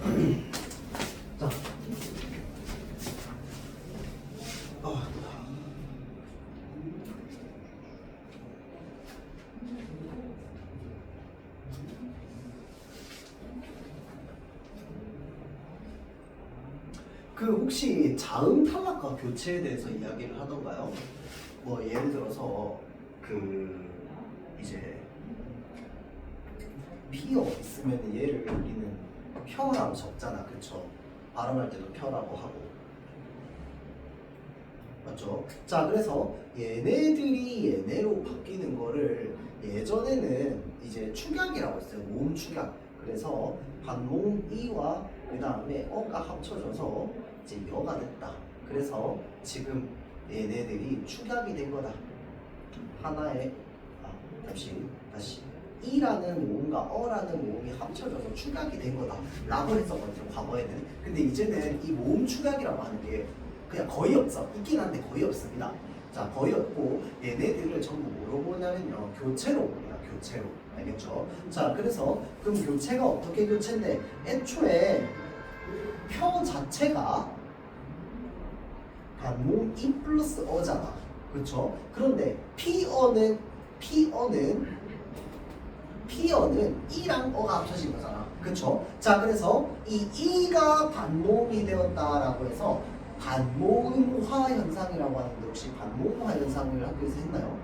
자. 그 혹시 자음 탈락과 교체에 대해서 이야기를 하던가요? 뭐 예를 들어서 그 이제 피어 있으면 얘를 우리는 펴라고 적잖아, 그쵸? 발음할 때도 펴라고 하고, 맞죠? 자, 그래서 얘네들이 얘네로 바뀌는 거를 예전에는 이제 축약이라고 했어요. 모음 축약. 그래서 반모음 이와 그 다음에 어가 합쳐져서 이제 여가 됐다. 그래서 지금 얘네들이 축약이 된 거다. 하나의 다시 이라는 모음과 어라는 모음이 합쳐져서 축약이 된 거다 라고 했었거든요, 과거에는. 근데 이제는 이 모음 축약이라고 하는 게 그냥 거의 없어. 있긴 한데 거의 없습니다. 자, 거의 없고 얘네들을 전부 뭐로 보냐면요, 교체로 봅니다. 교체로. 알겠죠? 자, 그래서 그럼 교체가 어떻게 교체인데, 애초에 표 자체가 반모음 이 플러스 어잖아. 그렇죠? 그런데 피어는 이랑 어가 합쳐진 거잖아. 그쵸? 자, 그래서 이 이가 반모음이 되었다라고 해서 반모음화 현상이라고 하는데, 혹시 반모음화 현상을 학교에서 했나요?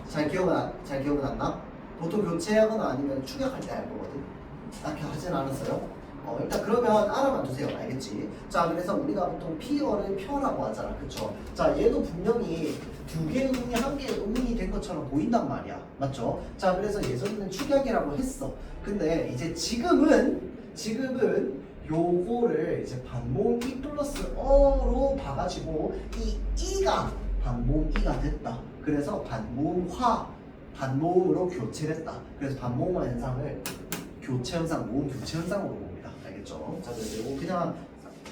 잘 기억은 안 나? 보통 교체하거나 아니면 축약할 때 할 거거든. 딱히 하진 않았어요? 일단 그러면 알아만 두세요. 알겠지? 자, 그래서 우리가 보통 피어를 펴라고 하잖아. 그쵸? 자, 얘도 분명히 두 개의 음운이 한 개의 음운이 된 것처럼 보인단 말이야. 맞죠? 자, 그래서 예전에는 축약이라고 했어. 근데 이제 지금은 요거를 이제 반모음 이 플러스 어로 봐가지고 이 이가 반모음 이가 됐다. 그래서 반모음으로 교체됐다. 그래서 반모음화 현상을 교체 현상, 모음 교체 현상으로 봅니다. 알겠죠? 자, 그리고 그냥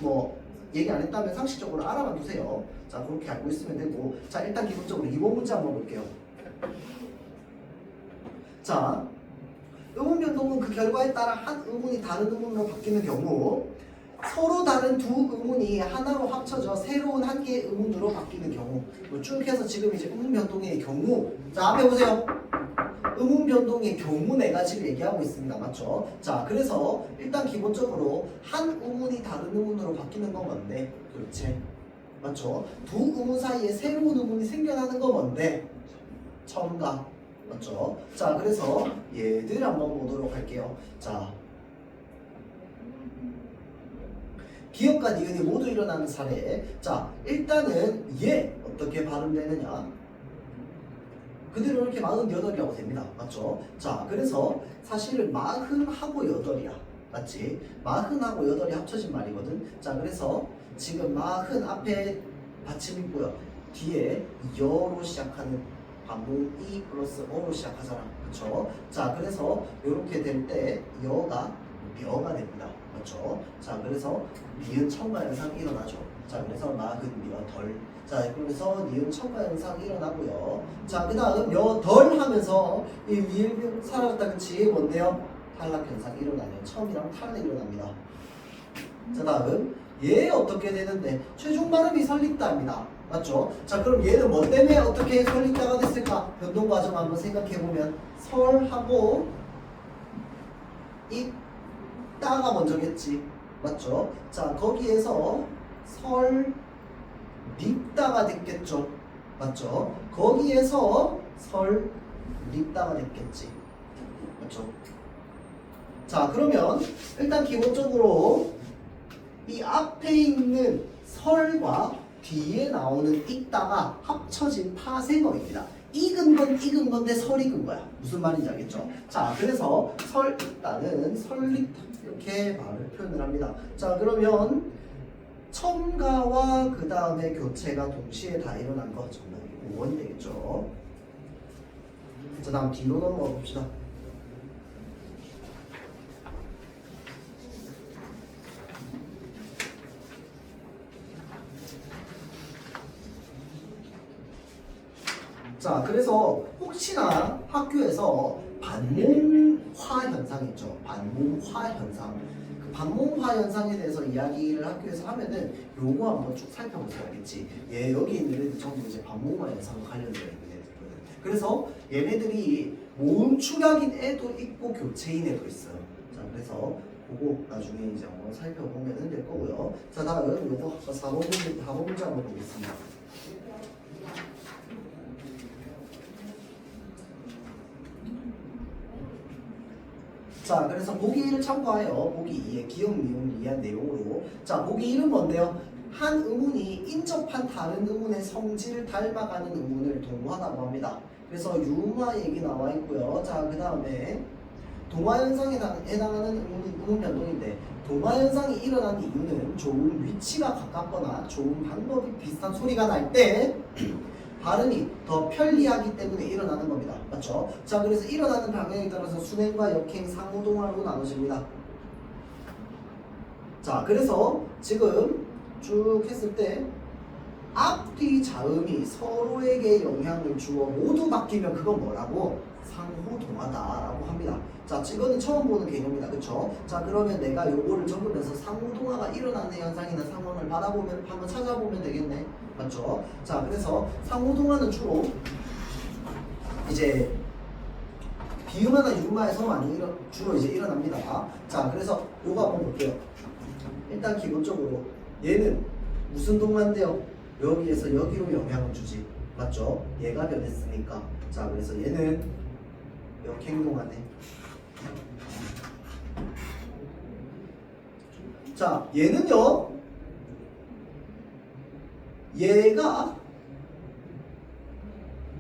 뭐 얘기 안 했다면 상식적으로 알아만 두세요. 자, 그렇게 알고 있으면 되고. 자, 일단 기본적으로 이번 문제 한번 볼게요. 자, 음운 변동은 그 결과에 따라 한 음운이 다른 음운으로 바뀌는 경우, 서로 다른 두 음운이 하나로 합쳐져 새로운 한 개의 음운으로 바뀌는 경우, 쭉 해서 지금 이제 음운 변동의 경우, 자, 앞에 보세요. 음운 변동의 경우 내가 지금 얘기하고 있습니다. 맞죠? 자, 그래서 일단 기본적으로 한 음운이 다른 음운으로 바뀌는 건 뭔데? 교체. 맞죠? 두 음운 사이에 새로운 음운이 생겨나는 건 뭔데? 첨가. 맞죠? 자, 그래서 얘들 한번 보도록 할게요. 자, 기역과 니은이 모두 일어나는 사례. 자, 일단은 얘 어떻게 발음되느냐? 그대로 이렇게 48이라고 됩니다. 맞죠? 자, 그래서 사실은 40하고 8이야. 맞지? 40하고 8이 합쳐진 말이거든. 자, 그래서 지금 40 앞에 받침 있고요. 뒤에 여로 시작하는 반모음 이 플러스 어로 시작하잖아. 그쵸? 자, 그래서 이렇게 될 때 여가 묘가 됩니다. 맞죠? 자, 그래서 니은 첨가 현상이 일어나죠. 자, 그래서 묘 덜. 자, 그래서 니은 첨가 현상이 일어나고요. 자, 그 다음 덜 하면서 이 니은 사라졌다. 그치? 뭔데요? 탈락 현상이 일어나네요. 처음이랑 탈락이 일어납니다. 자, 다음 얘 어떻게 되는데? 최종 발음이 설립다입니다. 맞죠? 자, 그럼 얘는 뭐 때문에 어떻게 설립다가 됐을까? 변동 과정 한번 생각해보면 설하고 있다가 먼저겠지. 맞죠? 자, 거기에서 설립다가 됐겠죠. 맞죠? 거기에서 설립다가 됐겠지. 맞죠? 자, 그러면 일단 기본적으로 이 앞에 있는 설과 뒤에 나오는 있다가 합쳐진 파생어입니다. 익은 건데 설 익은 거야. 무슨 말인지 알겠죠? 자, 그래서 설 있다는 설립다 이렇게 말을 표현을 합니다. 자, 그러면 첨가와 그 다음에 교체가 동시에 다 일어난 거 정답이 5번이 되겠죠. 자, 다음 뒤로 넘어가 봅시다. 자, 그래서 혹시나 학교에서 반모음화 반몽화 현상 있죠. 반몽화 현상. 그 반몽화 현상에 대해서 이야기를 학교에서 하면은 요거 한번 쭉 살펴보세요. 알겠지? 예, 여기 있는 애들 전부 이제 반몽화 현상과 관련되어 있는 애들이거든. 그래서 얘네들이 모음 축약인 애도 있고 교체인 애도 있어요. 자, 그래서 그거 나중에 이제 한번 살펴보면 될 거고요. 자, 다음 요거 4번 문제 한번 보겠습니다. 자, 그래서 보기 1을 참고하여 보기 2의 기억 미음을 이해한 내용으로 자, 보기 1은 뭔데요? 한 의문이 인접한 다른 의문의 성질을 닮아가는 의문을 동화라고 합니다. 그래서 유마 얘기 나와 있고요. 자, 그 다음에 동화현상에 해당하는 의문 변동인데 동화현상이 일어난 이유는 좋은 위치가 가깝거나 좋은 방법이 비슷한 소리가 날 때 발음이 더 편리하기 때문에 일어나는 겁니다. 맞죠? 자, 그래서 일어나는 방향에 따라서 순행과 역행, 상호동화로 나눠집니다. 자, 그래서 지금 쭉 했을 때 앞뒤 자음이 서로에게 영향을 주어 모두 바뀌면 그건 뭐라고? 상호동화다라고 합니다. 자, 이거는 처음 보는 개념이다. 그쵸? 자, 그러면 내가 요거를 적으면서 상호동화가 일어나는 현상이나 상황을 바라보면 한번 찾아보면 되겠네. 맞죠? 자, 그래서 상호동화는 주로 이제 비음화나 유음화에서 많이 주로 이제 일어납니다. 자, 그래서 요거 한번 볼게요. 일단 기본적으로 얘는 무슨 동화인데요? 여기에서 여기로 영향을 주지. 맞죠? 얘가 변했으니까. 자, 그래서 얘는 역행동화네. 자, 얘는요. 얘가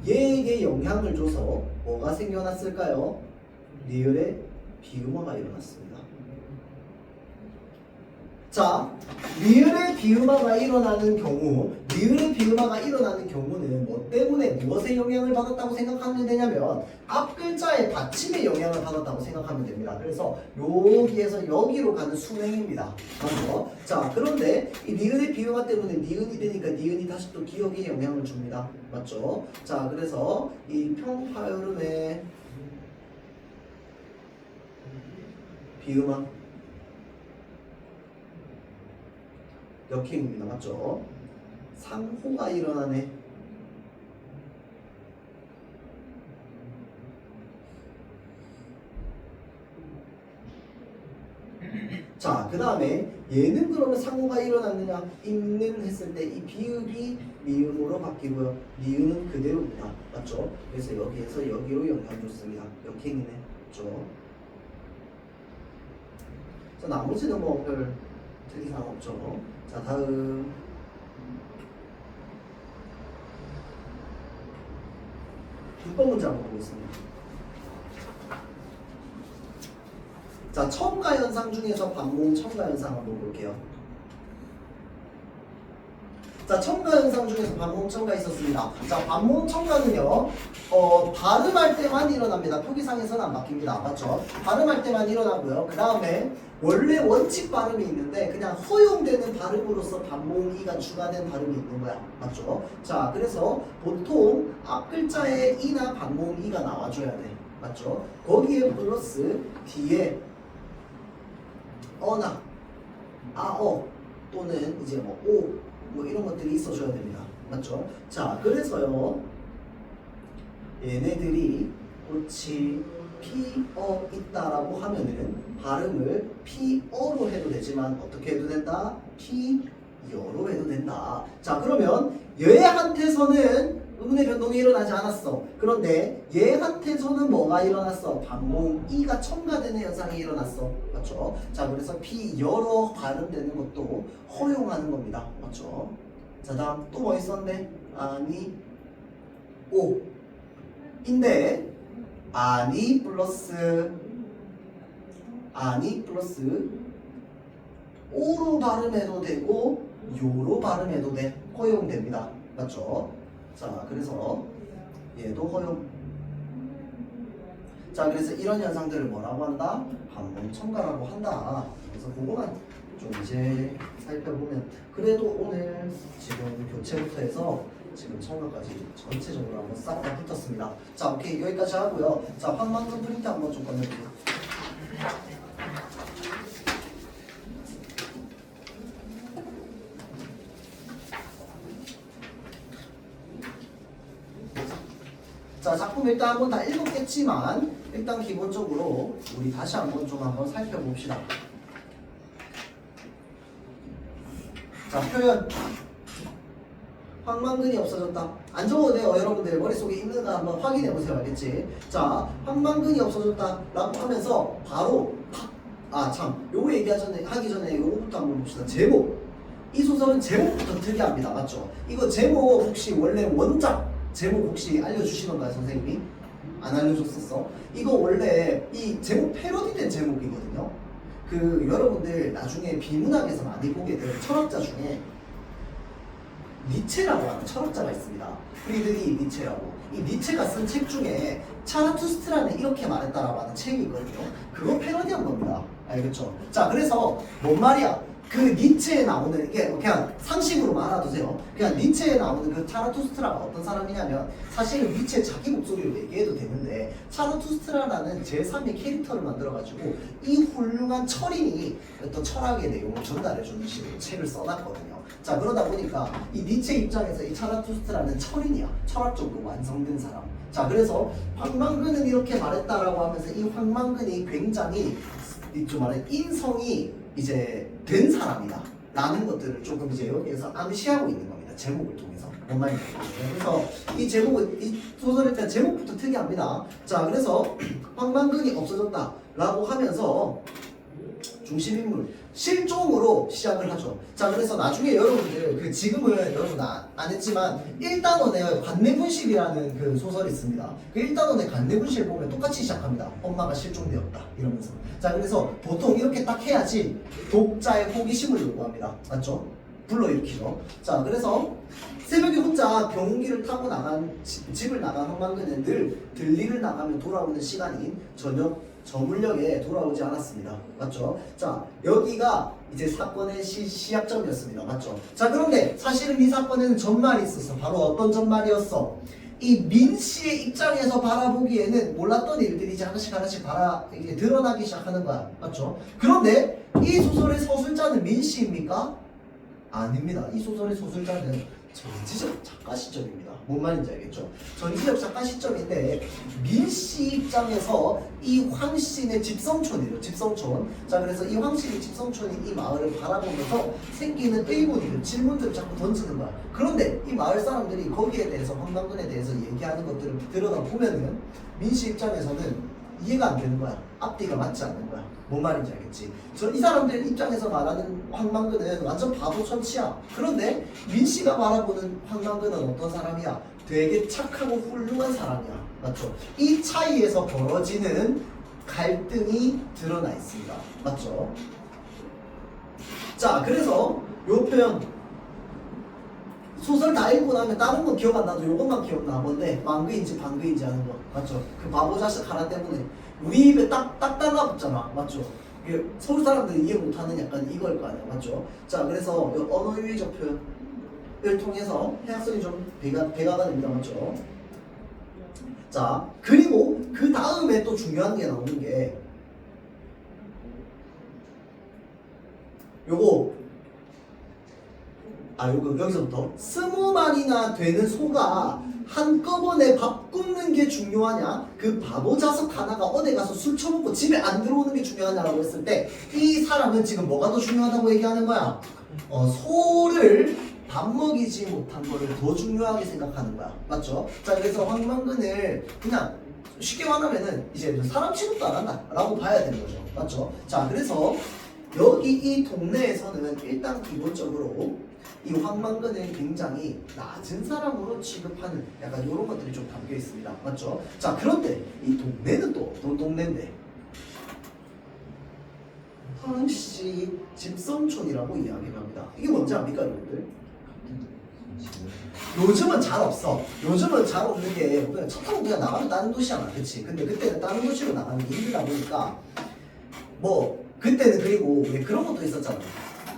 얘에게 영향을 줘서 뭐가 생겨났을까요? 리을의 비음화가 일어났습니다. 자, 리을의 비음화가 일어나는 경우, 리을의 비음화가 일어나는 경우는 뭐 때문에 무엇에 영향을 받았다고 생각하면 되냐면 앞 글자의 받침에 영향을 받았다고 생각하면 됩니다. 그래서 여기에서 여기로 가는 순행입니다. 맞죠? 자, 그런데 이 리을의 비음화 때문에 니은이 되니까 니은이 다시 또 기억에 영향을 줍니다. 맞죠? 자, 그래서 이 평파열음의 비음화 역행입니다. 맞죠? 상호가 일어나네. 자, 그 다음에 얘는 그러면 상호가 일어났느냐? 있는 했을 때 이 비읍이 미음으로 바뀌고요. 니은은 그대로입니다. 맞죠? 그래서 여기에서 여기로 영향을 줬습니다. 역행이네. 맞죠? 자, 나머지는 뭐 별 특이사항 없죠. 자, 다음 6번 문제 한번 보겠습니다. 자, 첨가 현상 중에서 반몽 첨가 현상 한번 볼게요. 자, 첨가 현상 중에서 반몽 첨가 있었습니다. 자, 반몽 첨가는요, 발음할 때만 일어납니다. 표기상에서는 안 바뀝니다. 맞죠? 발음할 때만 일어나고요. 그 다음에 원래 원칙 발음이 있는데 그냥 허용되는 발음으로서 반몽이가 추가된 발음이 있는 거야. 맞죠? 자, 그래서 보통 앞 글자에 이나 반몽이가 나와줘야 돼. 맞죠? 거기에 플러스 뒤에 어나 아어 또는 이제 뭐 오 뭐 이런 것들이 있어줘야 됩니다. 맞죠? 자, 그래서요 얘네들이 꽃이 피어 있다라고 하면은 발음을 피어로 해도 되지만 어떻게 해도 된다? 피여로 해도 된다. 자, 그러면 얘한테서는 의문의 변동이 일어나지 않았어. 그런데 얘한테서는 뭐가 일어났어? 반몽이가 첨가되는 현상이 일어났어. 맞죠? 자, 그래서 피여로 발음되는 것도 허용하는 겁니다. 맞죠? 자, 다음 또 뭐 있었는데? 아니 오 인데 아니 플러스 오로 발음해도 되고 요로 발음해도 돼. 허용됩니다. 맞죠? 자, 그래서 얘도 허용. 자, 그래서 이런 현상들을 뭐라고 한다? 반몽 첨가라고 한다. 그래서 그거만 좀 이제 살펴보면 그래도 오늘 지금 교체부터 해서 지금 첨가까지 전체적으로 한번 싹 다 붙었습니다. 자, 오케이, 여기까지 하고요. 자, 황망성 프린트 한번 좀 꺼내볼게요. 자, 작품 일단 한번 다 읽었겠지만 일단 기본적으로 우리 다시 한번 살펴봅시다. 자, 표현. 황망근이 없어졌다. 안 적어도 돼요. 여러분들 머릿속에 있는가 한번 확인해보세요. 알겠지? 자, 황망근이 없어졌다 라고 하면서 바로 요거 하기 전에 요거부터 한번 봅시다. 제목. 이 소설은 제목부터 특이합니다. 맞죠? 이거 제목 혹시 원래 원작 제목 혹시 알려주시던가요? 선생님이? 안 알려줬었어? 이거 원래 이 제목 패러디된 제목이거든요. 그 여러분들 나중에 비문학에서 많이 보게 될 철학자 중에 니체라고 하는 철학자가 있습니다. 프리드리히 니체라고. 이 니체가 쓴 책 중에 차라투스트라는 이렇게 말했다라고 하는 책이 있거든요. 그거 패러디한 겁니다. 알겠죠? 자, 그래서 뭔 말이야? 그 니체에 나오는 이게 그냥 상식으로 알아두세요. 그냥 니체에 나오는 그 차라투스트라가 어떤 사람이냐면 사실은 니체 자기 목소리로 얘기해도 되는데 차라투스트라라는 제3의 캐릭터를 만들어가지고 이 훌륭한 철인이 어떤 철학의 내용을 전달해주는 식으로 책을 써놨거든요. 자, 그러다 보니까 이 니체 입장에서 이 차라투스트라는 철인이야. 철학적으로 완성된 사람. 자, 그래서 황망근은 이렇게 말했다라고 하면서 이 황망근이 굉장히 좀 말해 인성이 이제 된 사람이다 라는 것들을 조금 이제 여기에서 암시하고 있는 겁니다. 제목을 통해서. 뭔 말인지 그래서 이 제목은 이 소설의 일단 제목부터 특이합니다. 자, 그래서 황망근이 없어졌다 라고 하면서 중심인물 실종으로 시작을 하죠. 자, 그래서 나중에 여러분들 지금은 여러분 안 했지만 1단원에 관내분실이라는 그 소설이 있습니다. 그 1단원의 관내분실 보면 똑같이 시작합니다. 엄마가 실종되었다 이러면서. 자, 그래서 보통 이렇게 딱 해야지 독자의 호기심을 요구합니다. 맞죠? 불러일으키죠. 자, 그래서 새벽에 혼자 경운기를 타고 집을 나간 황망근은 늘 들리를 나가면 돌아오는 시간인 저녁 저물녘에 돌아오지 않았습니다. 맞죠? 자, 여기가 이제 사건의 시작점이었습니다. 맞죠? 자, 그런데 사실은 이 사건에는 전말이 있었어. 바로 어떤 전말이었어? 이 민씨의 입장에서 바라보기에는 몰랐던 일들이 이제 하나씩 이게 드러나기 시작하는 거야. 맞죠? 그런데 이 소설의 서술자는 민씨입니까? 아닙니다. 이 소설의 서술자는 전지적 작가 시점입니다. 뭔 말인지 알겠죠? 전지적 작가 시점인데 민씨 입장에서 이 황씨의 집성촌이에요. 집성촌. 자, 그래서 이 황씨의 집성촌인 이 마을을 바라보면서 생기는 의문들, 질문들을 자꾸 던지는 거야. 그런데 이 마을 사람들이 거기에 대해서 황망근에 대해서 얘기하는 것들을 들여다보면은 민씨 입장에서는 이해가 안 되는 거야. 앞뒤가 맞지 않는 거야. 뭔 말인지 알겠지? 이 사람들 입장에서 말하는 황망근은 완전 바보 천치야. 그런데 민씨가 바라보는 황망근은 어떤 사람이야? 되게 착하고 훌륭한 사람이야. 맞죠? 이 차이에서 벌어지는 갈등이 드러나 있습니다. 맞죠? 자, 그래서 요 표현 소설 다 읽고 나면 다른 건 기억 안 나도 요것만 기억나. 뭔데? 망그인지 방그인지 하는 거. 맞죠? 그 바보 자식 하나 때문에 우리 입에 딱 달라붙잖아. 맞죠? 서울 사람들이 이해 못하는 약간 이걸 거 아니야. 맞죠? 자, 그래서 언어 유의적 표현을 통해서 해학성이 좀 배가가 됩니다. 맞죠? 자, 그리고 그 다음에 또 중요한 게 나오는 게 요거 여기서부터 20마리나 되는 소가 한꺼번에 밥 굽는 게 중요하냐? 그 바보 자석 하나가 어디 가서 술 처먹고 집에 안 들어오는 게 중요하냐라고 했을 때 이 사람은 지금 뭐가 더 중요하다고 얘기하는 거야? 소를 밥 먹이지 못한 거를 더 중요하게 생각하는 거야. 맞죠? 자, 그래서 황망근을 그냥 쉽게 말하면은 이제 사람 취급도 안 한다 라고 봐야 되는 거죠. 맞죠? 자, 그래서 여기 이 동네에서는 일단 기본적으로 이 황망근을 굉장히 낮은 사람으로 취급하는 약간 이런 것들이 좀 담겨 있습니다. 맞죠? 자, 그런데 이 동네는 또 어떤 동네인데 황씨 집성촌이라고 이야기를 합니다. 이게 뭔지 압니까, 여러분들? 요즘은 잘 없어. 요즘은 잘 없는 게 그냥 차 타고 그냥 나가면 다른 도시잖아. 그치? 근데 그때는 다른 도시로 나가는 게 힘들다 보니까 그때는 그리고 왜 그런 것도 있었잖아.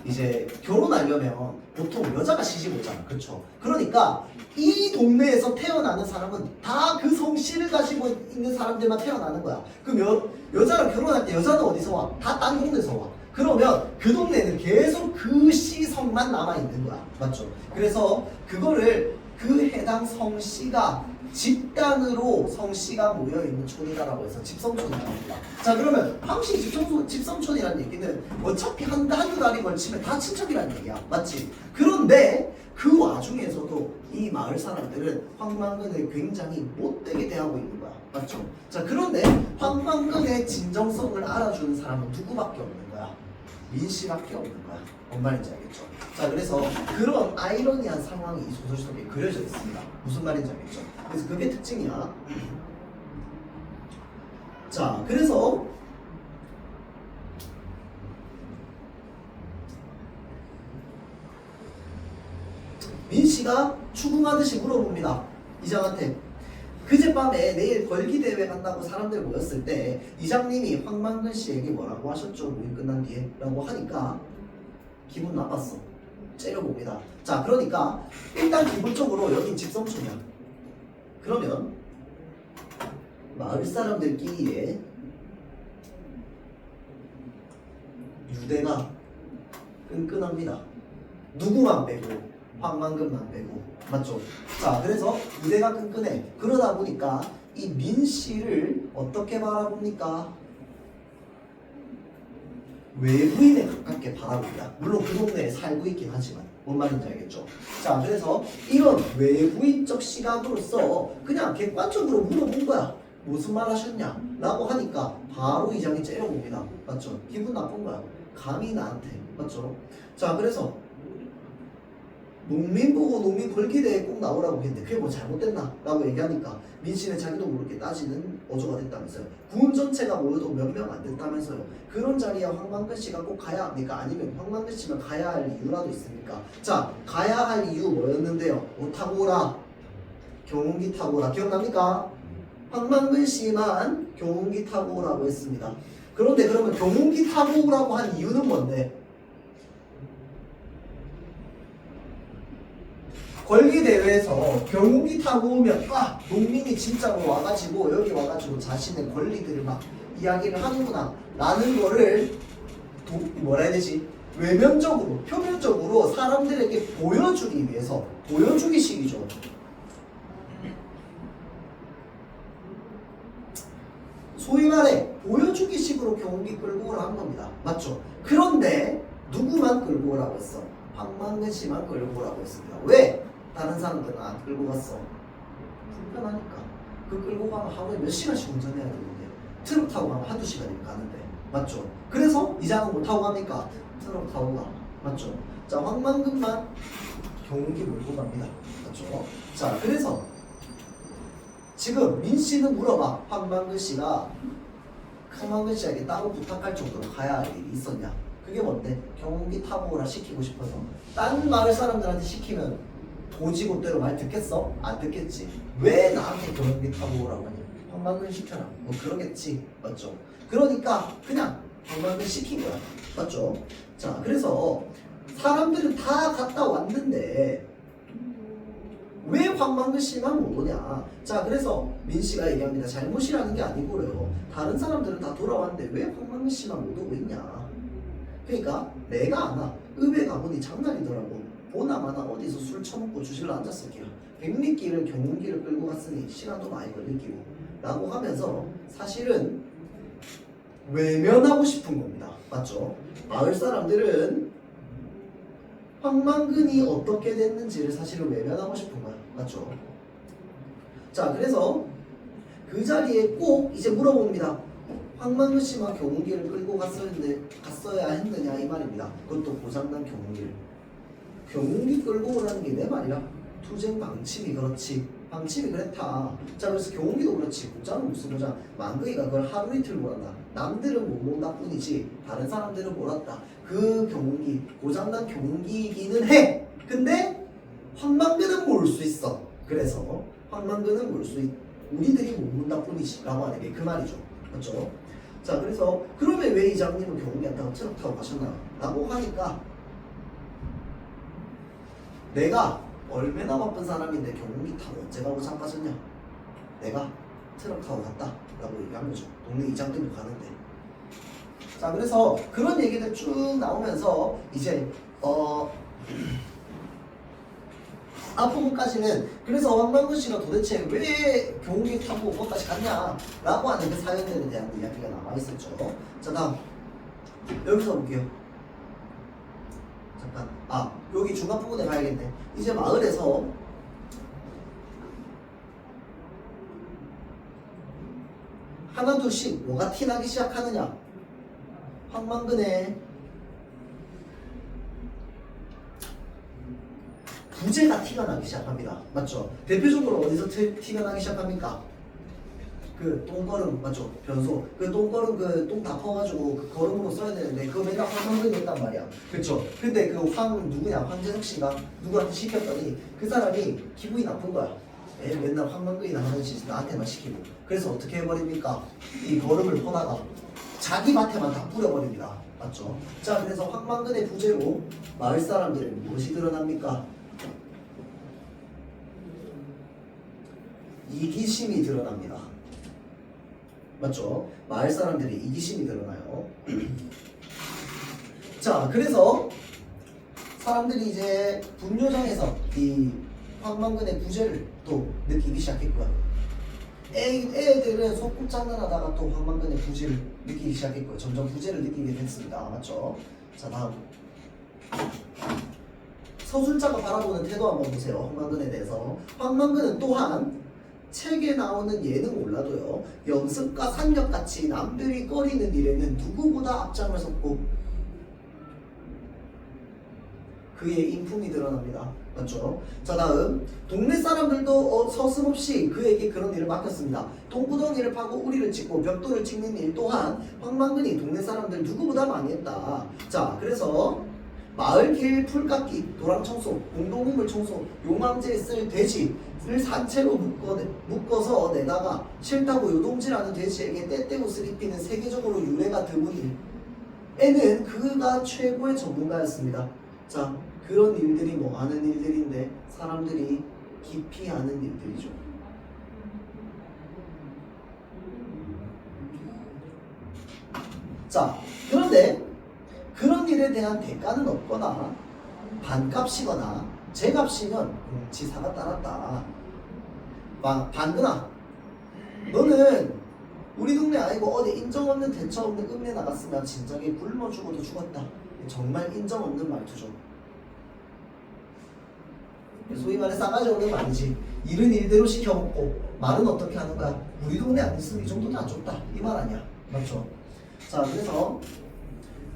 이제 결혼하려면 보통 여자가 시집 오잖아. 그쵸? 그러니까 이 동네에서 태어나는 사람은 다 그 성씨를 가지고 있는 사람들만 태어나는 거야. 그럼 여자랑 결혼할 때 여자는 어디서 와? 다 딴 동네에서 와. 그러면 그 동네는 계속 그 씨성만 남아있는 거야. 맞죠? 그래서 그거를 그 해당 성씨가 집단으로 성씨가 모여있는 촌이다라고 해서 집성촌이라고 합니다. 자, 그러면 항시 집성촌이라는 얘기는 어차피 한 달이 걸치면 다 친척이라는 얘기야. 맞지? 그런데 그 와중에서도 이 마을 사람들은 황만근을 굉장히 못되게 대하고 있는 거야. 맞죠? 자, 그런데 황만근의 진정성을 알아주는 사람은 누구밖에 없는 거야? 민씨밖에 없는 거야. 뭔 말인지 알겠죠? 자, 그래서 그런 아이러니한 상황이 이 소설 속에 그려져 있습니다. 무슨 말인지 알겠죠? 그래서 그게 특징이야. 자, 그래서 민씨가 추궁하듯이 물어봅니다. 이장한테. 그젯밤에 내일 걸기대회 간다고 사람들 모였을 때 이장님이 황만근 씨에게 뭐라고 하셨죠? 모임 끝난 뒤에? 라고 하니까 기분 나빴어. 째려봅니다. 자, 그러니까 일단 기본적으로 여긴 집성촌이야. 그러면 마을 사람들끼리의 유대가 끈끈합니다. 누구만 빼고 황만근만 빼고. 맞죠? 자, 그래서 유대가 끈끈해. 그러다 보니까 이 민씨를 어떻게 바라봅니까? 외부인에 가깝게 바라봅니다. 물론 그 동네에 살고 있긴 하지만 뭔 말인지 알겠죠? 자, 그래서 이런 외부인적 시각으로서 그냥 객관적으로 물어본 거야. 무슨 말 하셨냐? 라고 하니까 바로 이장이 째려봅니다. 맞죠? 기분 나쁜 거야. 감히 나한테. 맞죠? 자, 그래서 농민 보고 농민 걸기대회에 꼭 나오라고 했는데 그게 뭐 잘못됐나? 라고 얘기하니까 민씨는 자기도 모르게 따지는 어조가 됐다면서요. 군 전체가 모여도 몇 명 안 됐다면서요. 그런 자리에 황만근 씨가 꼭 가야 합니까? 아니면 황만근 씨만 가야 할 이유라도 있습니까? 자, 가야 할 이유 뭐였는데요? 뭐 타고 오라, 경운기 타고 오라. 기억납니까? 황만근 씨만 경운기 타고 오라고 했습니다. 그런데 그러면 경운기 타고 오라고 한 이유는 뭔데? 걸기대회에서 경운기 타고 오면 농민이 진짜로 와가지고 여기 와가지고 자신의 권리들을 막 이야기를 하는구나 라는 거를 뭐라 해야 되지? 외면적으로 표면적으로 사람들에게 보여주기 위해서 보여주기식이죠. 소위 말해 보여주기식으로 경운기 끌고 오라는 겁니다. 맞죠? 그런데 누구만 끌고 오라고 했어? 황만근 씨만 끌고 오라고 했습니다. 왜? 다른 사람들은 안 끌고 갔어. 불편하니까. 그 끌고 가면 하루에 몇 시간씩 운전해야 되는데 트럭 타고 가면 한두 시간이면 가는데. 맞죠? 그래서 이장은 뭐 타고 갑니까? 트럭 타고 가. 맞죠? 자, 황만근만 경운기 몰고 갑니다. 맞죠? 자, 그래서 지금 민씨는 물어봐. 황만근 씨가 황만근 씨에게 따로 부탁할 정도로 가야 할 일이 있었냐? 그게 뭔데? 경운기 타고 오라 시키고 싶어서. 딴 마을 사람들한테 시키면 도지곳대로 말 듣겠어? 안 듣겠지. 왜 나한테 경운기 타고 오라고 하냐? 황만근 시켜라. 뭐 그러겠지. 맞죠? 그러니까 그냥 황만근 시킨 거야. 맞죠? 자, 그래서 사람들은 다 갔다 왔는데 왜 황만근 씨만 못 오냐? 자, 그래서 민씨가 얘기합니다. 잘못이라는 게 아니고요. 다른 사람들은 다 돌아왔는데 왜 황만근 씨만 못 오고 있냐? 그러니까 내가 아나 읍에 가보니 장난이더라고. 보나마나 어디서 술 처먹고 주실러 앉았을 게야. 백리길을 경운기를 끌고 갔으니 시간도 많이 걸릴 끼고 라고 하면서 사실은 외면하고 싶은 겁니다. 맞죠? 마을 사람들은 황만근이 어떻게 됐는지를 사실은 외면하고 싶은 거야. 맞죠? 자, 그래서 그 자리에 꼭 이제 물어봅니다. 황만근 씨만 경운기를 끌고 갔어야 했느냐 이 말입니다. 그것도 고장난 경운기를. 경운기 끌고 오라는 게 내 말이야. 투쟁 방침이 그렇지. 방침이 그랬다. 자, 그래서 경운기도 그렇지. 고장은 무슨 고장. 만근이가 그걸 하루 이틀 몰았다. 남들은 못 몰았다 뿐이지 다른 사람들은 몰았다. 그 경운기 고장난 경운기이기는 해. 근데 황만근은 몰 수 있어. 그래서 황만근은 몰 수 있. 우리들이 못 문다 뿐이지 라고 하는 게 그 말이죠. 맞죠? 자, 그래서 그러면 왜 이장님은 경운기 안 타고 트럭 타고 가셨나? 라고 하니까 내가 얼마나 바쁜 사람인데 경운기 타고 언제 가고 잠가졌냐? 내가 트럭 타고 갔다 라고 얘기한 거죠. 동네 이장들도 가는데. 자, 그래서 그런 얘기들 쭉 나오면서 이제 앞부분까지는 그래서 황만근 씨가 도대체 왜 교훈기 타고 거기까지 갔냐 라고 하는 그 사연들에 대한 이야기가 남아있었죠. 자, 다음 여기서 볼게요. 잠깐 여기 중간 부분에 가야겠네. 이제 마을에서 하나 둘씩 뭐가 티나기 시작하느냐. 황만근의 부재가 티가 나기 시작합니다. 맞죠? 대표적으로 어디서 티가 나기 시작합니까? 그 똥걸음 맞죠? 변소. 그 똥걸음 그 똥 다 퍼가지고 그 걸음으로 써야 되는데 그거 맨날 황만근이 했단 말이야. 그쵸? 근데 그 누구냐? 황재석 씨가 누구한테 시켰더니 그 사람이 기분이 나쁜 거야. 맨날 황만근이 나하는 짓 나한테만 시키고. 그래서 어떻게 해버립니까? 이 걸음을 퍼다가 자기 밭에만 다 뿌려버립니다. 맞죠? 자, 그래서 황만근의 부재로 마을 사람들은 무엇이 드러납니까? 이기심이 드러납니다. 맞죠? 마을 사람들이 이기심이 드러나요. 자, 그래서 사람들이 이제 분뇨장에서 이 황만근의 부재를 또 느끼기 시작했고요. 애들은 소꿉장난하다가 또 황만근의 부재를 느끼기 시작했고요. 점점 부재를 느끼게 됐습니다. 맞죠? 자, 다음 서술자가 바라보는 태도 한번 보세요. 황만근에 대해서. 황만근은 또한 책에 나오는 예는 몰라도요, 연습과 산력같이 남들이 꺼리는 일에는 누구보다 앞장을 섰고 그의 인품이 드러납니다. 맞죠? 자, 다음 동네 사람들도 서슴없이 그에게 그런 일을 맡겼습니다. 똥구덩이를 파고 우리를 찍고 벽돌을 찍는 일 또한 황만근이 동네 사람들 누구보다 많이 했다. 자, 그래서 마을길 풀깎기, 도랑청소, 공동우물 청소, 용암제에 쓸 돼지를 산채로 묶어서 내다가 싫다고 요동질하는 돼지에게 떼떼고 쓰리피는 세계적으로 유래가 드문 일에는 그가 최고의 전문가였습니다. 자, 그런 일들이 뭐 아는 일들인데 사람들이 깊이 아는 일들이죠. 자, 그런데 그런 일에 대한 대가는 없거나 반값이거나 제값이면 지사가 따랐다. 반근아, 너는 우리 동네 아니고 어디 인정 없는 대처 없는 읍내 나갔으면 진작에 굶어 죽어도 죽었다. 정말 인정 없는 말투죠. 소위 말해 싸가지 없는 말이지. 일은 일대로 시켜먹고 말은 어떻게 하는 거야? 우리 동네 아니었으면 이 정도는 안 좁다. 이 말 아니야. 맞죠? 자, 그래서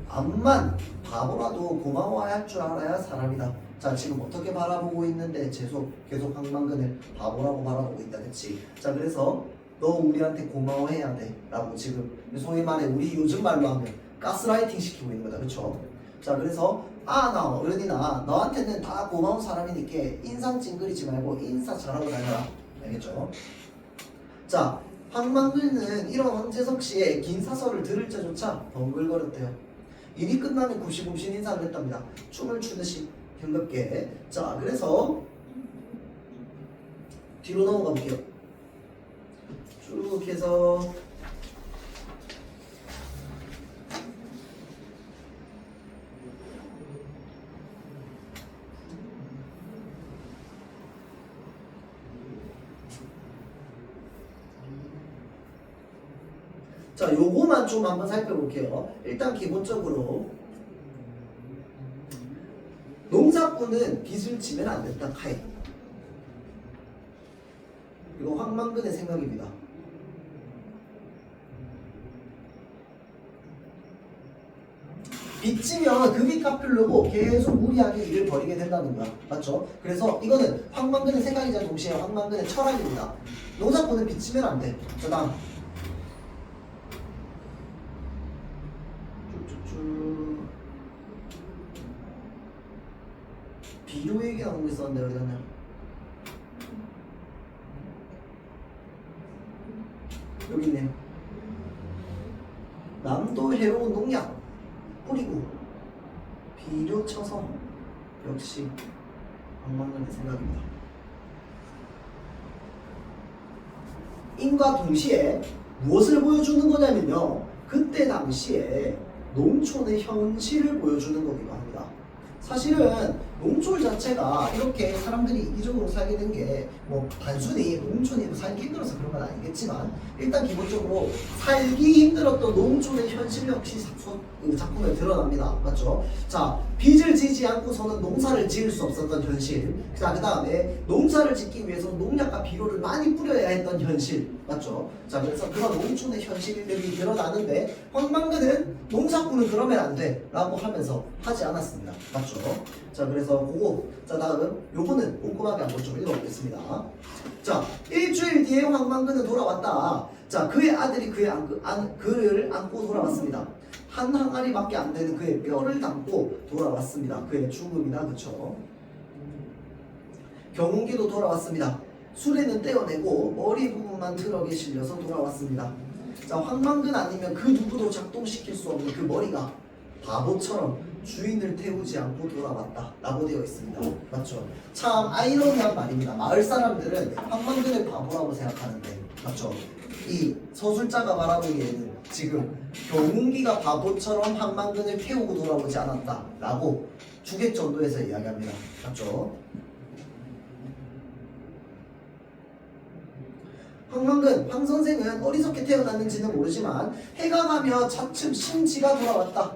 암만 바보라도 고마워야 할 줄 알아야 사람이다. 자, 지금 어떻게 바라보고 있는데 계속 황만근을 바보라고 바라보고 있다. 그치? 자, 그래서 너 우리한테 고마워해야 돼 라고 지금 소위 말해 우리 요즘 말로 하면 가스라이팅 시키고 있는 거다. 그쵸? 자, 그래서 나 어른이나 너한테는 다 고마운 사람이니까 인상 찡그리지 말고 인사 잘하고 다녀라. 알겠죠? 자, 황만근은 이런 황재석 씨의 긴 사설을 들을 때조차 덩글거렸대요. 일이 끝나면 굽신굽신 인사를 했답니다. 춤을 추듯이 흥겹게. 자, 그래서 뒤로 넘어가 볼게요. 쭉 해서 자, 요거만 좀 한번 살펴볼게요. 일단 기본적으로 농사꾼은 빚을 지면 안 된다. 카이. 이거 황만근의 생각입니다. 빚지면 그 빚 갚으려고 계속 무리하게 일을 벌이게 된다는 거야. 맞죠? 그래서 이거는 황만근의 생각이자 동시에 황만근의 철학입니다. 농사꾼은 빚지면 안 돼. 자, 다음. 비료 얘기 나오는 거 있었는데 어디 갔냐? 여기 있네요. 남도 해로운 농약 뿌리고 비료 쳐서 역시 황만근의 생각입니다. 인과 동시에 무엇을 보여주는 거냐면요, 그때 당시에 농촌의 현실을 보여주는 거기도 합니다. 사실은 농촌 자체가 이렇게 사람들이 이기적으로 살게 된 게 뭐 단순히 농촌이 살기 힘들어서 그런 건 아니겠지만 일단 기본적으로 살기 힘들었던 농촌의 현실 역시 작품에 드러납니다. 맞죠? 자, 빚을 지지 않고서는 농사를 지을 수 없었던 현실. 자, 그 다음에 농사를 짓기 위해서 농약과 비료를 많이 뿌려야 했던 현실. 맞죠? 자, 그래서 그런 농촌의 현실들이 드러나는데 황만근은 농사꾼은 그러면 안 돼 라고 하면서 하지 않았습니다. 맞죠? 자, 그래서 그거. 자, 다음 요거는 꼼꼼하게 한번 좀 읽어보겠습니다. 자, 일주일 뒤에 황만근은 돌아왔다. 자, 그의 아들이 그를 안고 돌아왔습니다. 한 항아리밖에 안 되는 그의 뼈를 담고 돌아왔습니다. 그의 죽음이나 그쵸? 경운기도 돌아왔습니다. 수레는 떼어내고 머리 부분만 트럭에 실려서 돌아왔습니다. 자, 황만근 아니면 그 누구도 작동시킬 수 없는 그 머리가 바보처럼 주인을 태우지 않고 돌아왔다 라고 되어 있습니다. 맞죠? 참 아이러니한 말입니다. 마을 사람들은 황만근을 바보라고 생각하는데 맞죠? 이 서술자가 말하기에는 지금 경운기가 바보처럼 황만근을 태우고 돌아오지 않았다 라고 주객전도에서 이야기합니다. 맞죠? 황만근, 황 선생은 어리석게 태어났는지는 모르지만 해가 가며 차츰 신지가 돌아왔다.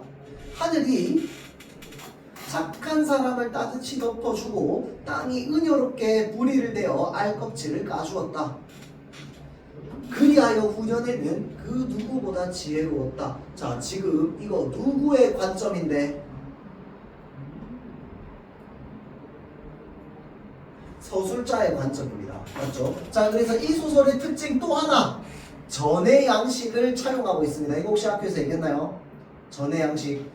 하늘이 착한 사람을 따뜻이 덮어주고 땅이 은여롭게 뿌리를 대어 알껍질을 까주었다. 그리하여 후년에는 그 누구보다 지혜로웠다. 자, 지금 이거 누구의 관점인데? 서술자의 관점입니다. 맞죠? 자, 그래서 이 소설의 특징 또 하나, 전의 양식을 차용하고 있습니다. 이거 혹시 학교에서 얘기했나요? 전의 양식.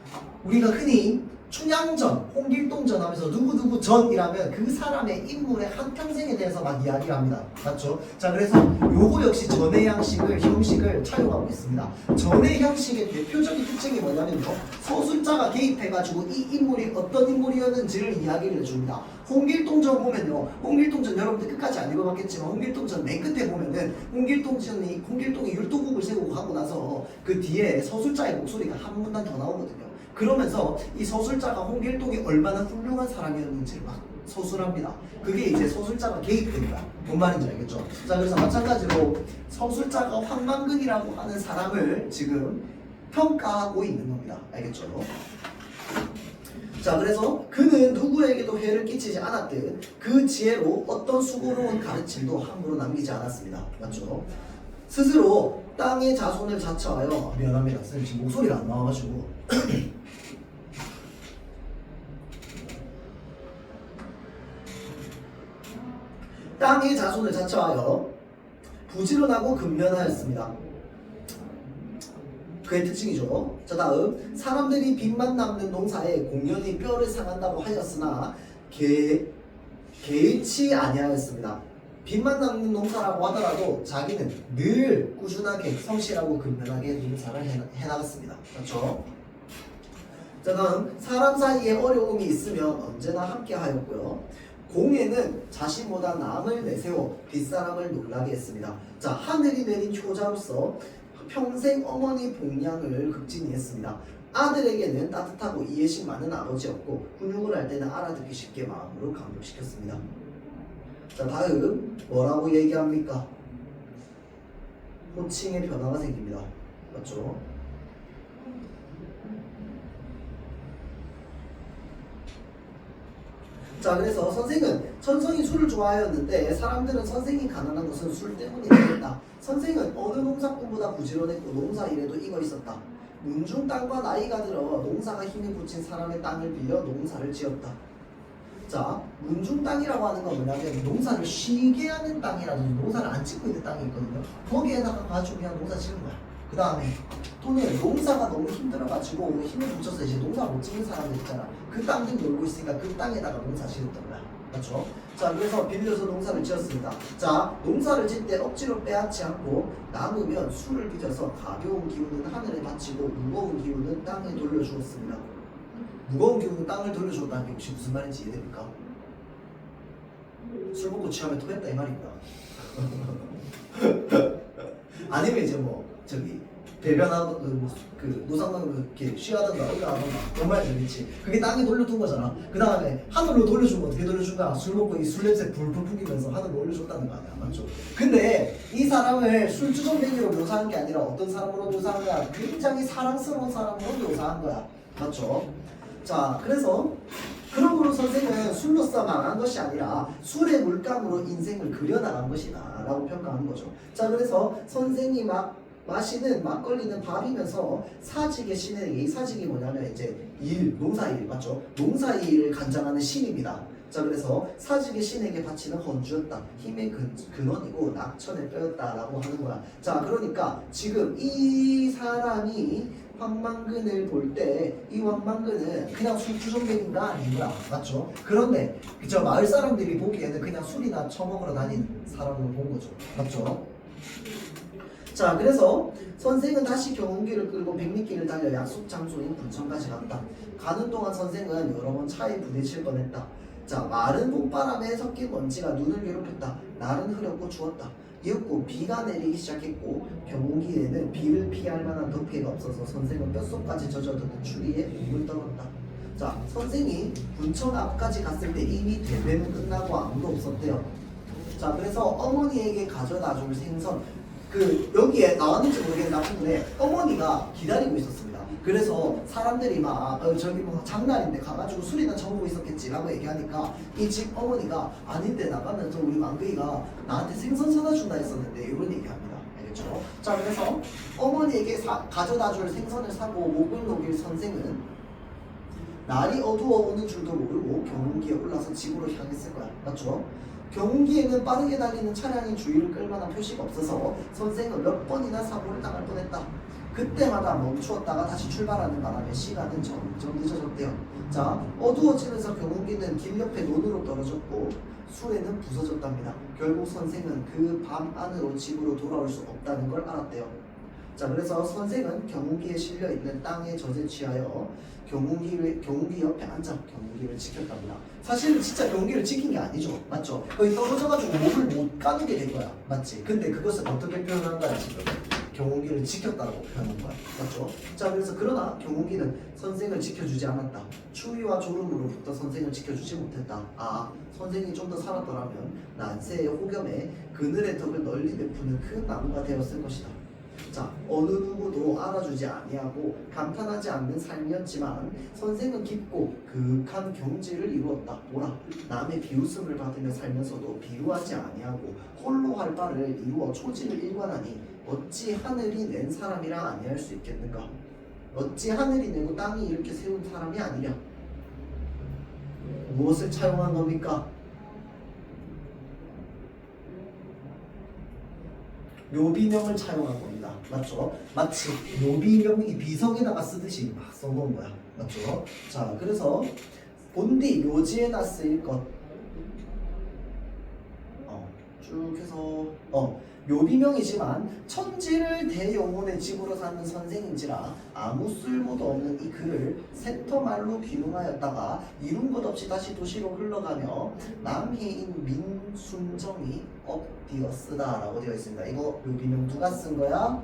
우리가 흔히 춘향전, 홍길동전 하면서 누구누구 전이라면 그 사람의 인물의 한평생에 대해서 막 이야기를 합니다. 맞죠? 자, 그래서 요거 역시 전의 형식을 차용하고 있습니다. 전의 형식의 대표적인 특징이 뭐냐면요, 서술자가 개입해가지고 이 인물이 어떤 인물이었는지를 이야기를 해줍니다. 홍길동전 보면요, 홍길동전 여러분들 끝까지 안 읽어봤겠지만 홍길동전 맨 끝에 보면은 홍길동이 율도국을 세우고 하고 나서 그 뒤에 서술자의 목소리가 한 문단 더 나오거든요. 그러면서 이 서술자가 홍길동이 얼마나 훌륭한 사람이었는지를 막 서술합니다. 그게 이제 서술자가 개입됩니다. 뭔 말인지 알겠죠? 자, 그래서 마찬가지로 서술자가 황만근이라고 하는 사람을 지금 평가하고 있는 겁니다. 알겠죠? 자, 그래서 그는 누구에게도 해를 끼치지 않았듯 그 지혜로 어떤 수고로운 가르침도 함부로 남기지 않았습니다. 맞죠? 스스로 땅의 자손을 자처하여, 미안합니다. 선생님 지금 목소리가 안 나와가지고 땅의 자손을 자처하여 부지런하고 근면하였습니다. 그의 특징이죠. 자, 다음, 사람들이 빚만 남는 농사에 공연히 뼈를 상한다고 하였으나 개의치 아니하였습니다. 빚만 남는 농사라고 하더라도 자기는 늘 꾸준하게 성실하고 근면하게 농사를 해나갔습니다. 그렇죠? 자, 다음, 사람 사이에 어려움이 있으면 언제나 함께 하였고요. 공예는 자신보다 남을 내세워 뒷사람을 놀라게 했습니다. 자, 하늘이 내린 효자로서 평생 어머니 복량을 극진히 했습니다. 아들에게는 따뜻하고 이해심 많은 아버지였고 훈육을 할 때는 알아듣기 쉽게 마음으로 감동시켰습니다. 자, 다음 뭐라고 얘기합니까? 호칭의 변화가 생깁니다. 맞죠? 자, 그래서 선생은 천성이 술을 좋아하였는데 사람들은 선생이 가난한 것은 술 때문이 되겠다. 선생은 어느 농사꾼보다 부지런했고 농사 일에도 익어 있었다. 문중 땅과 나이가 들어 농사가 힘이 붙인 사람의 땅을 빌려 농사를 지었다. 자, 문중 땅이라고 하는 건 뭐냐면 농사를 쉬게 하는 땅이라든지 농사를 안 짓고 있는 땅이 있거든요. 거기에다가 가지고 그냥 농사 지은 거야. 그 다음에 또는 농사가 너무 힘들어가지고 힘을 붙여서 이제 농사 못 짓는 사람들 있잖아. 그 땅들 놀고 있으니까 그 땅에다가 농사 지었던 거야. 맞죠? 자, 그래서 빌려서 농사를 지었습니다. 자, 농사를 짓 때 억지로 빼앗지 않고 남으면 술을 빚어서 가벼운 기운은 하늘에 바치고 무거운 기운은 땅에 돌려주었습니다. 무거운 기운은 땅을 돌려주었다는 게 혹시 무슨 말인지 이해됩니까? 술 먹고 취하면 토했다 이 말입니다. 아니면 이제 뭐 저기 배변하고 노상관 이렇게 쉬하던가 올라가던가 정말 재밌지. 그게 땅에 돌려둔 거잖아. 그 다음에 하늘로 돌려주면 어떻게 돌려준 거야? 술 먹고 이 술 냄새 불풀 풍기면서 하늘로 올려줬다는 거 아니야, 맞죠? 근데 이 사람을 술주정뱅이로 묘사한 게 아니라 어떤 사람으로 묘사한 거야? 굉장히 사랑스러운 사람으로 묘사한 거야, 맞죠? 자, 그래서 그러므로 선생은 술로서 망한 것이 아니라 술의 물감으로 인생을 그려나간 것이다 라고 평가하는 거죠. 자, 그래서 선생이 마시는 막걸리는 밥이면서 사직의 신에게, 이 사직이 뭐냐면 이제 농사일, 맞죠? 농사일을 간장하는 신입니다. 자, 그래서 사직의 신에게 바치는 헌주였다. 힘의 근원이고 낙천의 뼈였다라고 하는 거야. 자, 그러니까 지금 이 사람이 황망근을 볼 때 이 황망근은 그냥 술주정뱅이가 아니구나, 맞죠? 그런데 그저 마을 사람들이 보기에는 그냥 술이나 처먹으러 다닌 사람으로 본 거죠, 맞죠? 자, 그래서 선생은 다시 경운기를 끌고 백리길을 달려 약속 장소인 분천까지 갔다. 가는 동안 선생은 여러 번 차에 부딪힐 뻔했다. 자, 마른 봄바람에 섞인 먼지가 눈을 괴롭혔다. 날은 흐렸고 추웠다. 이윽고 비가 내리기 시작했고 경운기에는 비를 피할 만한 덮개가 없어서 선생은 뼛속까지 젖어드는 추위에 몸을 떨었다. 자, 선생이 분천 앞까지 갔을 때 이미 대회는 끝나고 아무도 없었대요. 자, 그래서 어머니에게 가져다줄 생선, 여기에 나왔는지 모르겠는데 어머니가 기다리고 있었습니다. 그래서 사람들이 막 저기 뭐 장날인데 가가지고 술이나 처먹고 있었겠지라고 얘기하니까 이 집 어머니가 아닌데 나가면서 우리 망둥이가 나한테 생선 사다 준다 했었는데 이런 얘기합니다. 알겠죠? 자, 그래서 어머니에게 가져다줄 생선을 사고 목을 녹일 선생은 날이 어두워 오는 줄도 모르고 경운기에 올라서 집으로 향했을 거야. 맞죠? 경운기에는 빠르게 달리는 차량이 주위를 끌 만한 표시가 없어서 선생은 몇 번이나 사고를 당할 뻔했다. 그때마다 멈추었다가 다시 출발하는 바람에 시간은 점점 늦어졌대요. 자, 어두워지면서 경운기는 길 옆에 논으로 떨어졌고 수레는 부서졌답니다. 결국 선생은 그 밤 안으로 집으로 돌아올 수 없다는 걸 알았대요. 자, 그래서 선생은 경운기에 실려 있는 땅에 젖에 취하여 경운기 옆에 앉아 경운기를 지켰답니다. 사실은 진짜 경운기를 지킨 게 아니죠, 맞죠? 거의 떨어져가지고 몸을 못 가누게 된 거야, 맞지? 근데 그것을 어떻게 표현한 거야 지금? 경운기를 지켰다고 표현한 거야, 맞죠? 자, 그래서 그러나 경운기는 선생을 지켜주지 않았다. 추위와 졸음으로부터 선생을 지켜주지 못했다. 아, 선생이 좀 더 살았더라면 난세의 혹염에 그늘의 덕을 널리 베푸는 큰 나무가 되었을 것이다. 자, 어느 누구도 알아주지 아니하고 감탄하지 않는 삶이었지만 선생은 깊고 그윽한 경지를 이루었다. 보라, 남의 비웃음을 받으며 살면서도 비루하지 아니하고 홀로 할 바를 이루어 초지를 일관하니 어찌 하늘이 낸 사람이라 아니할 수 있겠는가? 어찌 하늘이 내고 땅이 이렇게 세운 사람이 아니랴? 무엇을 차용한 겁니까? 묘비명을 차용한 겁니다. 맞죠? 마치 묘비명이 비석에다가 쓰듯이 막 써놓은 거야. 맞죠? 자, 그래서 본디 묘지에다 쓰일 것. 쭉 해서 묘비명이지만 천지를 대영혼의 집으로 삼는 선생인지라 아무 쓸모도 없는 이 글을 세터말로 귀농하였다가 이룬 것 없이 다시 도시로 흘러가며 남해인 민순정이 엎디었으다 라고 되어 있습니다. 이거 묘비명 누가 쓴 거야?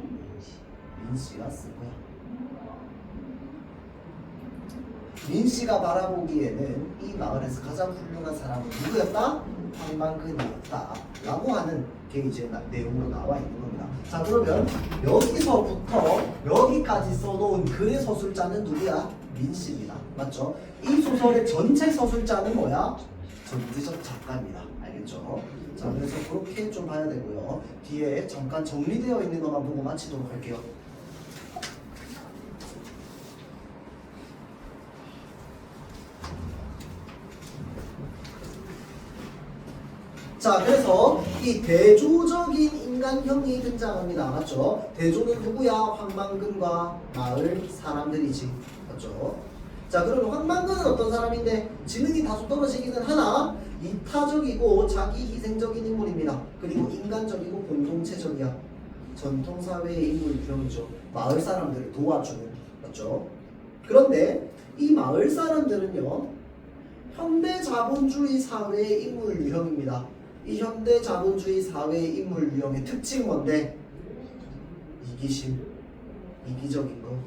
민씨가 쓴 거야. 민씨가 바라보기에는 이 마을에서 가장 훌륭한 사람은 누구였다? 황망근이었다 라고 하는 게 이제 내용으로 나와 있는 겁니다. 자, 그러면 여기서부터 여기까지 써놓은 글의 서술자는 누구야? 민씨입니다. 맞죠? 이 소설의 전체 서술자는 뭐야? 전지적 작가입니다. 알겠죠? 자, 그래서 그렇게 좀 봐야 되고요. 뒤에 잠깐 정리되어 있는 것만 보고 마치도록 할게요. 자, 그래서 이 대조적인 인간형이 등장합니다. 맞죠? 대조는 누구야? 황망근과 마을 사람들이지. 맞죠? 자, 그럼 황망근은 어떤 사람인데 지능이 다소 떨어지기는 하나 이타적이고 자기 희생적인 인물입니다. 그리고 인간적이고 공동체적이야. 전통사회의 인물 유형이죠. 마을 사람들을 도와주는. 맞죠? 그런데 이 마을 사람들은요, 현대 자본주의 사회의 인물 유형입니다. 이 현대 자본주의 사회의 인물 유형의 특징은 뭔데? 이기심. 이기적인 거.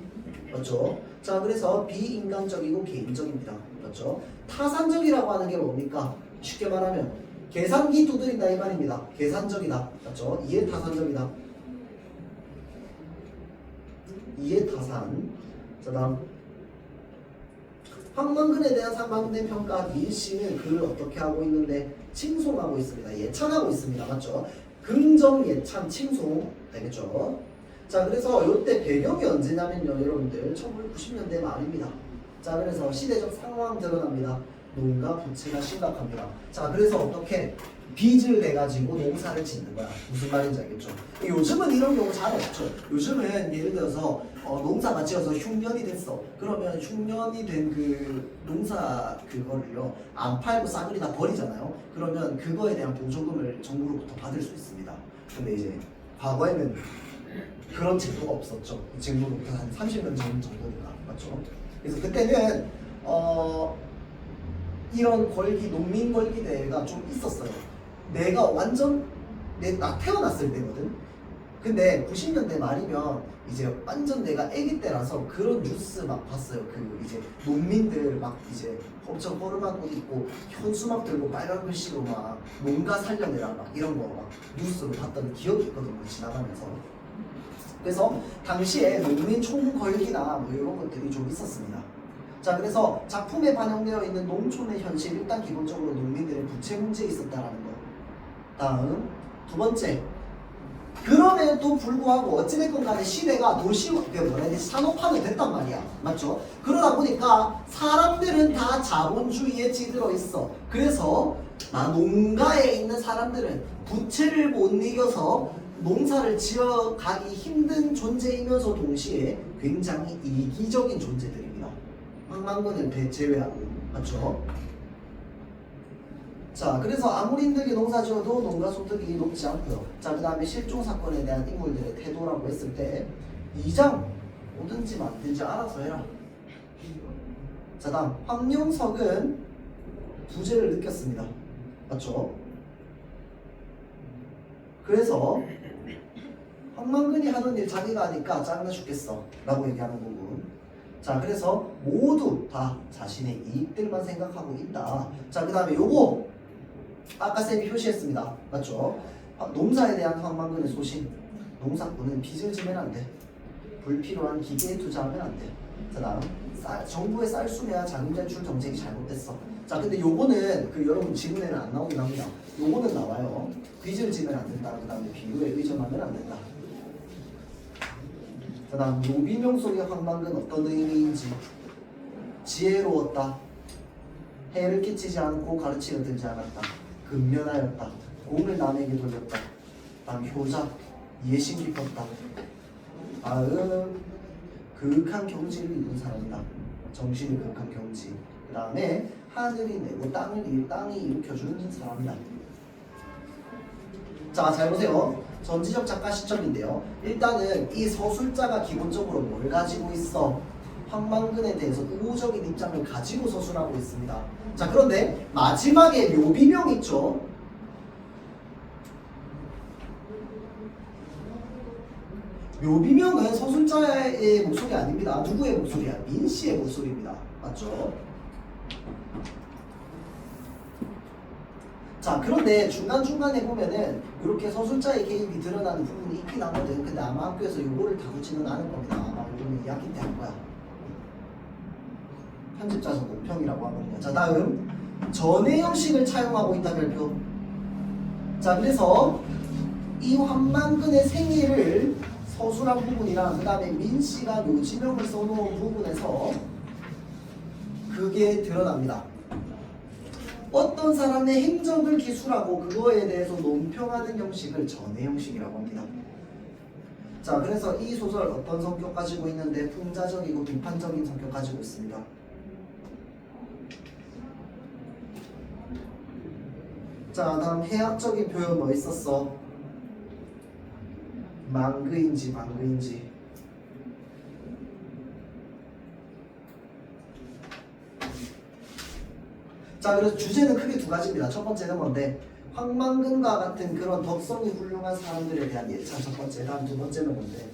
맞죠? 자, 그래서 비인간적이고 개인적입니다. 맞죠? 타산적이라고 하는 게 뭡니까? 쉽게 말하면 계산기 두드린다 이 말입니다. 계산적이다. 맞죠? 이해타산적이다. 이해타산. 자, 다음 황만근에 대한 상반된 평가 밀씨는 그를 어떻게 하고 있는데 칭송하고 있습니다. 예찬하고 있습니다. 맞죠? 긍정, 예찬, 칭송 되겠죠? 자, 그래서 이때 배경이 언제냐면요, 여러분들 1990년대 말입니다. 자, 그래서 시대적 상황 드러납니다. 농가 부채가 심각합니다. 자, 그래서 어떻게 빚을 내가지고 농사를 짓는 거야. 무슨 말인지 알겠죠? 요즘은 이런 경우 잘 없죠. 요즘은 예를 들어서 농사가 지어서 흉년이 됐어. 그러면 흉년이 된 그 농사 그거를요 안 팔고 싸그리 다 버리잖아요. 그러면 그거에 대한 보조금을 정부로부터 받을 수 있습니다. 근데 이제 과거에는 그런 제도가 없었죠. 지금부터 한 30년 전 정도니까. 맞죠? 그래서 그때는 이런 권리, 농민 권리 대회가 좀 있었어요. 내가 완전 나 태어났을 때거든. 근데 90년대 말이면 이제 완전 내가 아기 때라서 그런 뉴스 막 봤어요. 그 이제 농민들 막 이제 엄청 허름한 옷 입고 현수막 들고 빨간 글씨로 막 농가 살려내라 막 이런 거 막 뉴스로 봤던 기억이 있거든요. 지나가면서. 그래서 당시에 농민 총궐기나 뭐 이런 것들이 좀 있었습니다. 자, 그래서 작품에 반영되어 있는 농촌의 현실, 일단 기본적으로 농민들의 부채 문제에 있었다라는 거. 다음 두 번째, 그럼에도 불구하고 어찌됐건 간에 시대가 산업화는 됐단 말이야. 맞죠? 그러다 보니까 사람들은 다 자본주의에 찌들어 있어. 그래서 농가에 있는 사람들은 부채를 못 이겨서 농사를 지어가기 힘든 존재이면서 동시에 굉장히 이기적인 존재들입니다. 황만근을 제외하고. 맞죠? 자, 그래서 아무리 힘들게 농사 지어도 농가 소득이 높지 않고요. 자, 그 다음에 실종 사건에 대한 인물들의 태도라고 했을 때 2장 뭐든지 만든지 알아서 해라. 자, 다음 황룡석은 부재를 느꼈습니다. 맞죠? 그래서 황만근이 하던 일 자기가 하니까 짜증나 죽겠어 라고 얘기하는 부분. 자, 그래서 모두 다 자신의 이익들만 생각하고 있다. 자, 그 다음에 요거 아까 쌤이 표시했습니다. 맞죠? 농사에 대한 황만근의 소신. 농사꾼은 빚을 지면 안 돼. 불필요한 기계에 투자하면 안 돼. 자, 다음 정부의 쌀수매와 자금대출 정책이 잘못됐어. 자, 근데 요거는 여러분 지문에는 안 나오긴 합니다. 요거는 나와요. 빚을 지면 안 된다. 그 다음에 비유에 의존하면 안 된다. 자, 다음 노비명 속의 황만근 어떤 의미인지. 지혜로웠다. 해를 끼치지 않고 가르치려 들지 않았다. 근면하였다. 공을 남에게 돌렸다. 다음 효자. 예심 깊었다. 다음 그윽한 경지를 이룬 사람이다. 정신이 그윽한 경지. 그 다음에 하늘이 내고 땅이 일으켜주는 사람이다. 자, 잘 보세요. 전지적 작가 시점인데요. 일단은 이 서술자가 기본적으로 뭘 가지고 있어? 황만근에 대해서 우호적인 입장을 가지고 서술하고 있습니다. 자, 그런데 마지막에 묘비명 있죠? 묘비명은 서술자의 목소리 아닙니다. 누구의 목소리야? 민씨의 목소리입니다. 맞죠? 자, 그런데 중간중간에 보면은 이렇게 서술자의 개입이 드러나는 부분이 있긴 하거든. 근데 아마 학교에서 요거를 다루지는 않을 겁니다. 아마 요거는 2학기 때 할 거야. 편집자서 논평이라고 하거든요. 자, 다음 전의 형식을 차용하고 있다 별표. 자, 그래서 이 황만근의 생애를 서술한 부분이랑 그 다음에 민씨가 묘지명을 써놓은 부분에서 그게 드러납니다. 어떤 사람의 행적을 기술하고 그거에 대해서 논평하는 형식을 전의 형식이라고 합니다. 자, 그래서 이 소설 어떤 성격 가지고 있는데 풍자적이고 비판적인 성격 가지고 있습니다. 자, 다음 해학적인 표현 뭐 있었어? 망그인지 망그인지. 자, 그래서 주제는 크게 두 가지입니다. 첫 번째는 뭔데? 황만근과 같은 그런 덕성이 훌륭한 사람들에 대한 예찬 첫 번째. 다음 두 번째는 뭔데?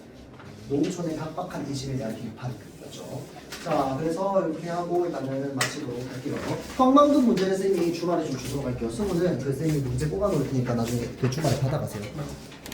농촌의 각박한 인심에 대한 비판이죠. 자, 그래서 이렇게 하고 일단은 마치도록 할게요. 황망도 문제는 쌤이 주말에 좀 주도록 할게요. 수문은 그 쌤이 문제 뽑아놓을 테니까 나중에 그 주말에 받아가세요.